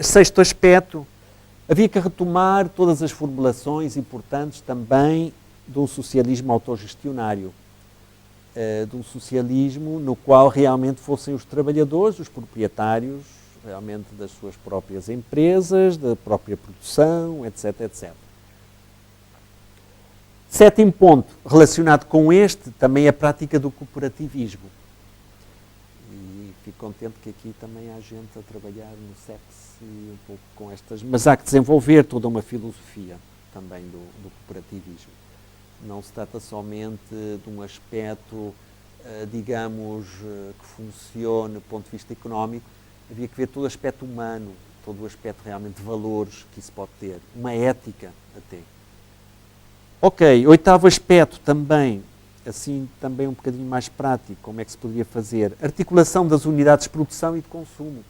Sexto aspecto, havia que retomar todas as formulações importantes também de um socialismo autogestionário, de um socialismo no qual realmente fossem os trabalhadores, os proprietários, realmente das suas próprias empresas, da própria produção, etc, etc. Sétimo ponto, relacionado com este, também a prática do cooperativismo. Fico contente que aqui também há gente a trabalhar no SEX e um pouco com estas... Mas há que desenvolver toda uma filosofia também do cooperativismo. Não se trata somente de um aspecto, digamos, que funcione do ponto de vista económico. Havia que ver todo o aspecto humano, todo o aspecto realmente de valores que isso pode ter. Uma ética até. Ok, oitavo aspecto também... assim também um bocadinho mais prático, como é que se poderia fazer? Articulação das unidades de produção e de consumo.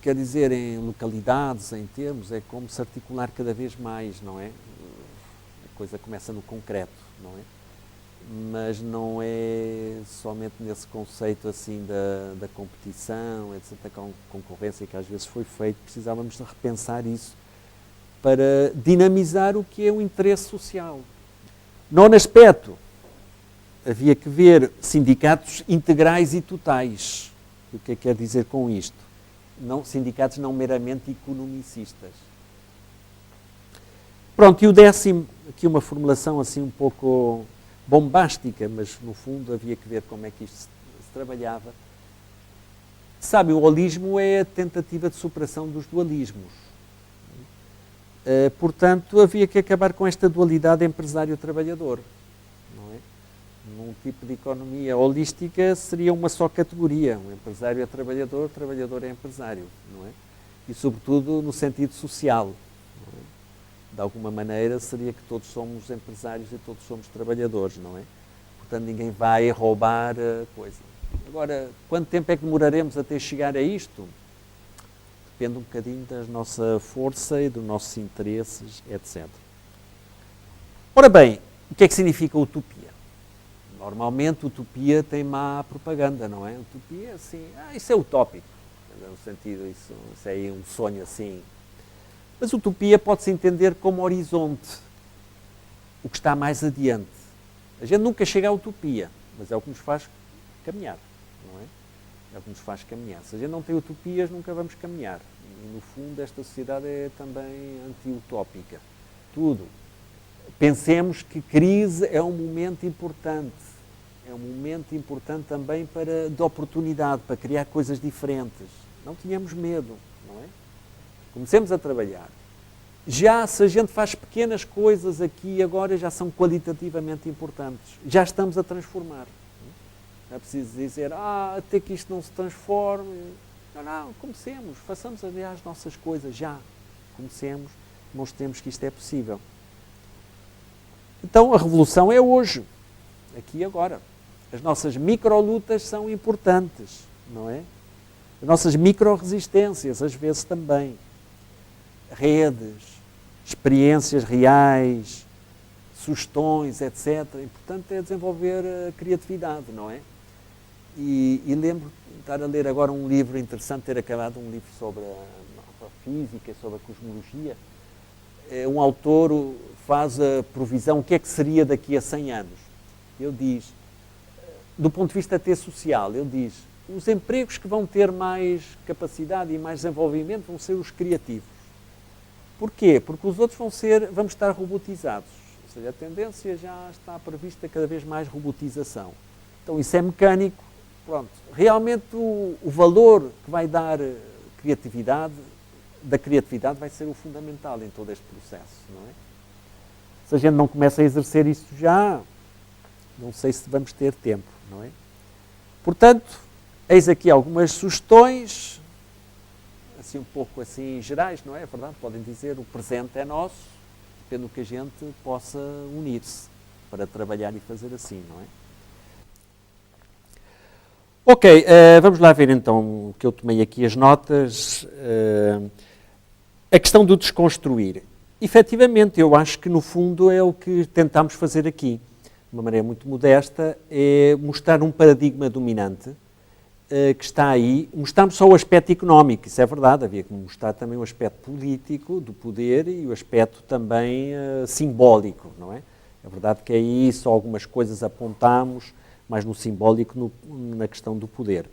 Quer dizer, em localidades, em termos, é como se articular cada vez mais, não é? A coisa começa no concreto, não é? Mas não é somente nesse conceito assim da competição, etc., da concorrência que às vezes foi feito, precisávamos de repensar isso para dinamizar o que é o interesse social. Nono aspecto, havia que ver sindicatos integrais e totais. O que é que quer dizer com isto? Não, sindicatos não meramente economicistas. Pronto, e o décimo, aqui uma formulação assim um pouco bombástica, mas no fundo havia que ver como é que isto se trabalhava. Sabe, o holismo é a tentativa de superação dos dualismos. Portanto, havia que acabar com esta dualidade empresário-trabalhador. Não é? Num tipo de economia holística seria uma só categoria. O empresário é trabalhador, o trabalhador é empresário. Não é? E, sobretudo, no sentido social. Não é? De alguma maneira, seria que todos somos empresários e todos somos trabalhadores. Não é? Portanto, ninguém vai roubar a coisa. Agora, quanto tempo é que demoraremos até chegar a isto? Depende um bocadinho da nossa força e dos nossos interesses, etc. Ora bem, o que é que significa utopia? Normalmente, utopia tem má propaganda, não é? Utopia, assim, isso é utópico. No sentido, isso é aí um sonho assim. Mas utopia pode-se entender como horizonte, o que está mais adiante. A gente nunca chega à utopia, mas é o que nos faz caminhar, não é? É o que nos faz caminhar. Se a gente não tem utopias, nunca vamos caminhar. E, no fundo, esta sociedade é também anti-utópica. Tudo. Pensemos que crise é um momento importante. É um momento importante também de oportunidade, para criar coisas diferentes. Não tenhamos medo, não é? Comecemos a trabalhar. Já se a gente faz pequenas coisas aqui e agora, já são qualitativamente importantes. Já estamos a transformar. Não é preciso dizer, até que isto não se transforme. Não, comecemos, façamos aliás as nossas coisas já. Comecemos, mostremos que isto é possível. Então a revolução é hoje, aqui e agora. As nossas microlutas são importantes, não é? As nossas micro-resistências, às vezes também. Redes, experiências reais, sugestões, etc. O importante é desenvolver a criatividade, não é? E lembro de estar a ler agora um livro interessante, ter acabado um livro sobre a física, sobre a cosmologia. Um autor faz a provisão, o que é que seria daqui a 100 anos? Ele diz, do ponto de vista até social, ele diz, os empregos que vão ter mais capacidade e mais desenvolvimento vão ser os criativos. Porquê? Porque os outros vamos estar robotizados. Ou seja, a tendência já está prevista cada vez mais robotização. Então isso é mecânico. Pronto. Realmente o valor que vai dar criatividade, da criatividade vai ser o fundamental em todo este processo, não é? Se a gente não começa a exercer isso já, não sei se vamos ter tempo, não é? Portanto, eis aqui algumas sugestões, assim um pouco assim gerais, não é? É verdade, podem dizer, o presente é nosso, pelo que a gente possa unir-se para trabalhar e fazer assim, não é? Ok, vamos lá ver então o que eu tomei aqui as notas. A questão do desconstruir. Efetivamente, eu acho que no fundo é o que tentámos fazer aqui, de uma maneira muito modesta, é mostrar um paradigma dominante que está aí. Mostramos só o aspecto económico, isso é verdade, havia que mostrar também o aspecto político do poder e o aspecto também simbólico, não é? É verdade que aí só algumas coisas apontamos, mais no simbólico, na questão do poder.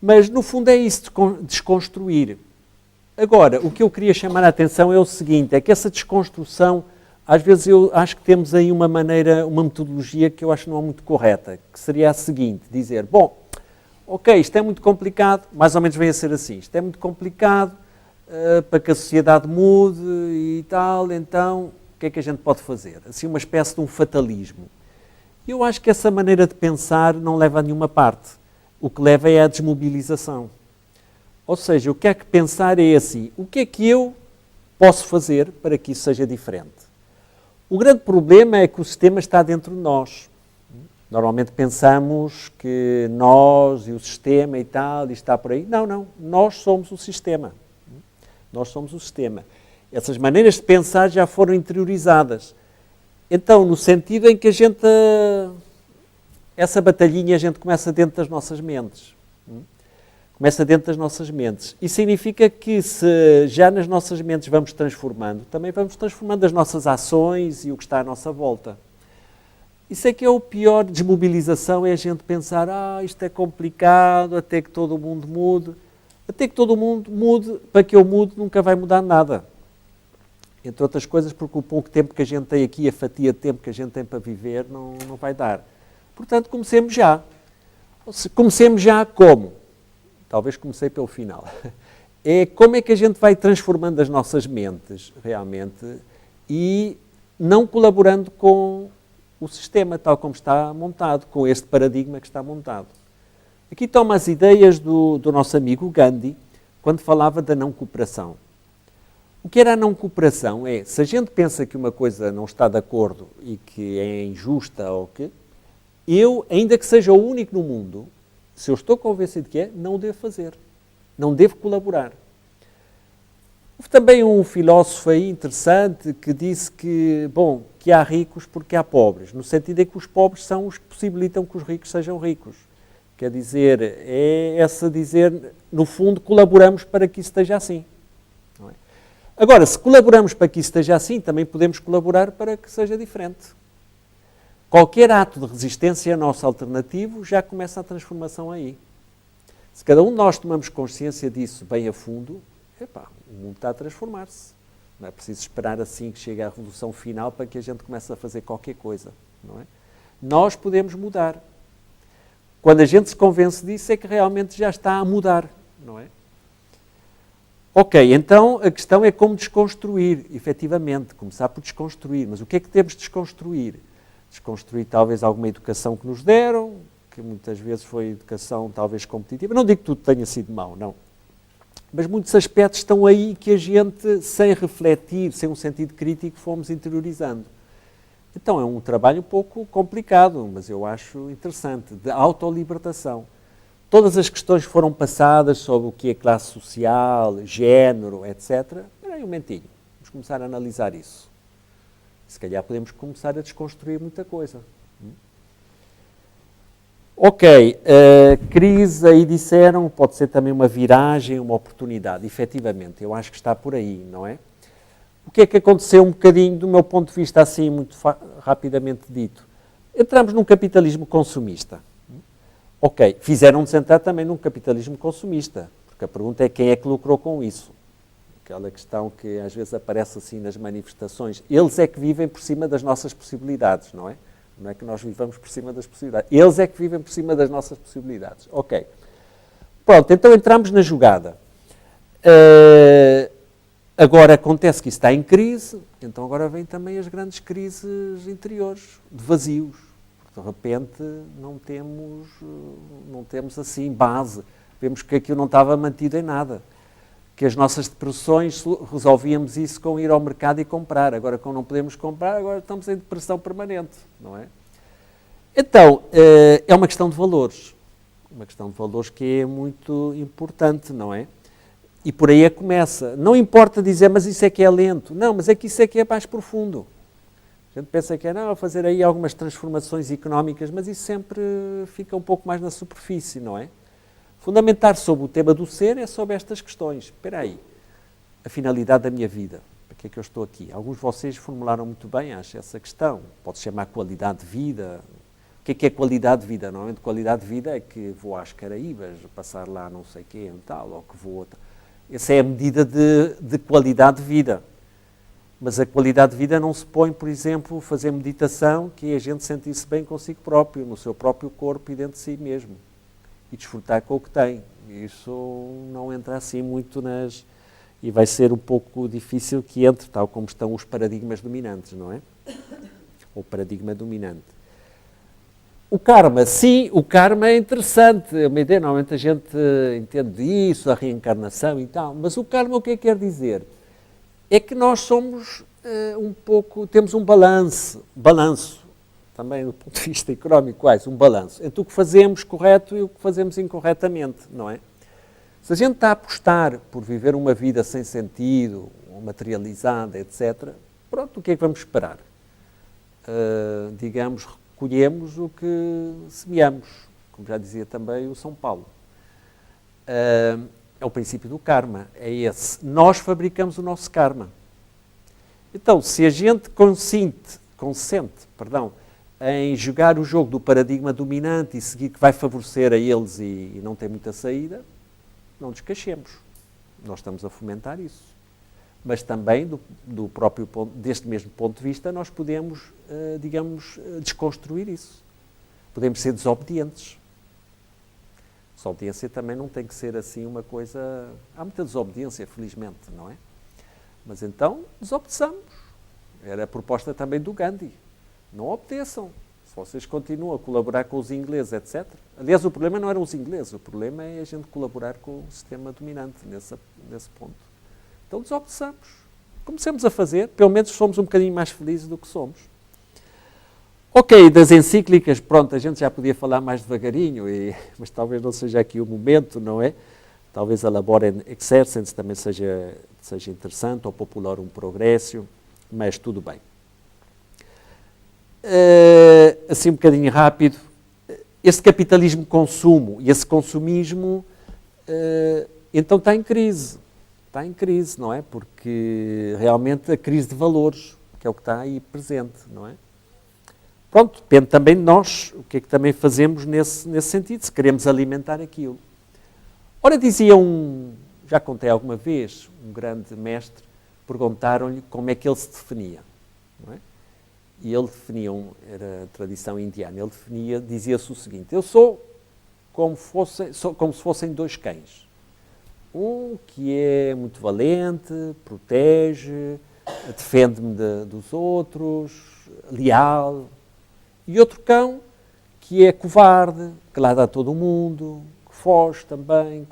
Mas, no fundo, é isso, de desconstruir. Agora, o que eu queria chamar a atenção é o seguinte, é que essa desconstrução, às vezes eu acho que temos aí uma maneira, uma metodologia que eu acho que não é muito correta, que seria a seguinte, dizer, bom, ok, isto é muito complicado, mais ou menos vem a ser assim, isto é muito complicado para que a sociedade mude e tal, então, o que é que a gente pode fazer? Assim, uma espécie de um fatalismo. Eu acho que essa maneira de pensar não leva a nenhuma parte. O que leva é a desmobilização. Ou seja, o que é que pensar é assim, o que é que eu posso fazer para que isso seja diferente? O grande problema é que o sistema está dentro de nós. Normalmente pensamos que nós e o sistema e tal, e está por aí. Não, não, nós somos o sistema. Nós somos o sistema. Essas maneiras de pensar já foram interiorizadas. Então, no sentido em que a gente, essa batalhinha a gente começa dentro das nossas mentes. Começa dentro das nossas mentes. E significa que se já nas nossas mentes vamos transformando, também vamos transformando as nossas ações e o que está à nossa volta. Isso é que é o pior desmobilização, é a gente pensar, isto é complicado, até que todo mundo mude. Até que todo mundo mude, para que eu mude nunca vai mudar nada. Entre outras coisas, porque o pouco tempo que a gente tem aqui, a fatia de tempo que a gente tem para viver, não vai dar. Portanto, comecemos já. Comecemos já como? Talvez comecei pelo final. É como é que a gente vai transformando as nossas mentes, realmente, e não colaborando com o sistema tal como está montado, com este paradigma que está montado. Aqui toma as ideias do nosso amigo Gandhi, quando falava da não cooperação. O que era a não cooperação é, se a gente pensa que uma coisa não está de acordo e que é injusta ou que, eu, ainda que seja o único no mundo, se eu estou convencido que é, não o devo fazer. Não devo colaborar. Houve também um filósofo aí interessante que disse que, bom, que há ricos porque há pobres, no sentido em que os pobres são os que possibilitam que os ricos sejam ricos. Quer dizer, é essa dizer, no fundo, colaboramos para que isso esteja assim. Não é? Agora, se colaboramos para que isso esteja assim, também podemos colaborar para que seja diferente. Qualquer ato de resistência nosso alternativo já começa a transformação aí. Se cada um de nós tomamos consciência disso bem a fundo, o mundo está a transformar-se. Não é preciso esperar assim que chegue à revolução final para que a gente comece a fazer qualquer coisa. Não é? Nós podemos mudar. Quando a gente se convence disso é que realmente já está a mudar. Não é? Ok, então a questão é como desconstruir, efetivamente. Começar por desconstruir. Mas o que é que temos de desconstruir? Desconstruir talvez alguma educação que nos deram, que muitas vezes foi educação talvez competitiva. Não digo que tudo tenha sido mau, não. Mas muitos aspectos estão aí que a gente, sem refletir, sem um sentido crítico, fomos interiorizando. Então é um trabalho um pouco complicado, mas eu acho interessante, de autolibertação. Todas as questões foram passadas sobre o que é classe social, género, etc. Espera aí um momentinho, vamos começar a analisar isso. Se calhar podemos começar a desconstruir muita coisa. Ok, crise, aí disseram, pode ser também uma viragem, uma oportunidade. Efetivamente, eu acho que está por aí, não é? O que é que aconteceu um bocadinho, do meu ponto de vista, assim, muito rapidamente dito? Entramos num capitalismo consumista. Ok, fizeram-nos entrar também num capitalismo consumista, porque a pergunta é quem é que lucrou com isso? Aquela questão que às vezes aparece assim nas manifestações. Eles é que vivem por cima das nossas possibilidades, não é? Não é que nós vivamos por cima das possibilidades. Eles é que vivem por cima das nossas possibilidades. Ok. Pronto, então entramos na jogada. Agora acontece que isso está em crise, então agora vêm também as grandes crises interiores, de vazios. De repente não temos assim base. Vemos que aquilo não estava mantido em nada. que as nossas depressões resolvíamos isso com ir ao mercado e comprar. Agora, como não podemos comprar, agora estamos em depressão permanente, não é? Então, é uma questão de valores. Uma questão de valores que é muito importante, não é? E por aí começa. Não importa dizer, mas isso é que é lento. Não, mas é que isso é que é mais profundo. A gente pensa que é, não, fazer aí algumas transformações económicas, mas isso sempre fica um pouco mais na superfície, não é? Fundamentar sobre o tema do ser é sobre estas questões. Espera aí, a finalidade da minha vida. Para que é que eu estou aqui? Alguns de vocês formularam muito bem, acho, essa questão. Pode-se chamar qualidade de vida. O que é qualidade de vida? Normalmente qualidade de vida é que vou às Caraíbas, passar lá não sei quê, tal, ou que vou... Essa é a medida de qualidade de vida. Mas a qualidade de vida não se põe, por exemplo, fazer meditação, que é a gente sentir-se bem consigo próprio, no seu próprio corpo e dentro de si mesmo. E desfrutar com o que tem. Isso não entra assim muito nas... E vai ser um pouco difícil que entre, tal como estão os paradigmas dominantes, não é? O paradigma dominante. O karma, sim, o karma é interessante. É uma ideia, normalmente a gente entende isso, a reencarnação e tal. Mas o karma o que é que quer dizer? É que nós somos um pouco... Temos um balanço, também do ponto de vista económico, quase, um balanço entre o que fazemos correto e o que fazemos incorretamente, não é? Se a gente está a apostar por viver uma vida sem sentido, materializada, etc., pronto, o que é que vamos esperar? Digamos, recolhemos o que semeamos, como já dizia também o São Paulo. É o princípio do karma, é esse. Nós fabricamos o nosso karma. Então, se a gente consente, em jogar o jogo do paradigma dominante e seguir que vai favorecer a eles e não tem muita saída, não descachemos. Nós estamos a fomentar isso. Mas também, deste mesmo ponto de vista, nós podemos, desconstruir isso. Podemos ser desobedientes. Desobediência também não tem que ser assim uma coisa... Há muita desobediência, felizmente, não é? Mas então, desobedeçamos. Era a proposta também do Gandhi. Não obedeçam. Se vocês continuam a colaborar com os ingleses, etc. Aliás, o problema não eram os ingleses, o problema é a gente colaborar com o sistema dominante nesse ponto. Então desobedeçamos. Comecemos a fazer, pelo menos somos um bocadinho mais felizes do que somos. Ok, das encíclicas, pronto, a gente já podia falar mais devagarinho, mas talvez não seja aqui o momento, não é? Talvez a Laborem Exercens também seja interessante, ou Populorum Progressio, mas tudo bem. Assim um bocadinho rápido, esse capitalismo-consumo e esse consumismo, então está em crise, não é? Porque realmente a crise de valores, que é o que está aí presente, não é? Pronto, depende também de nós, o que é que também fazemos nesse sentido, se queremos alimentar aquilo. Ora, dizia já contei alguma vez, um grande mestre, perguntaram-lhe como é que ele se definia, não é? E ele definia, era a tradição indiana, ele dizia-se o seguinte: eu sou como se fossem dois cães. Um que é muito valente, protege, defende-me dos outros, leal. E outro cão que é covarde, que lá dá todo o mundo, que foge também,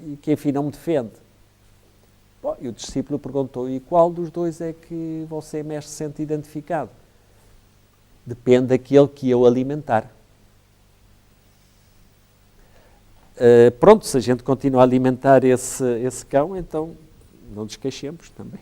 e que enfim não me defende. Bom, e o discípulo perguntou: e qual dos dois é que você, mestre, se sente identificado? Depende daquele que eu alimentar. Pronto, se a gente continua a alimentar esse cão, então não nos queixemos também.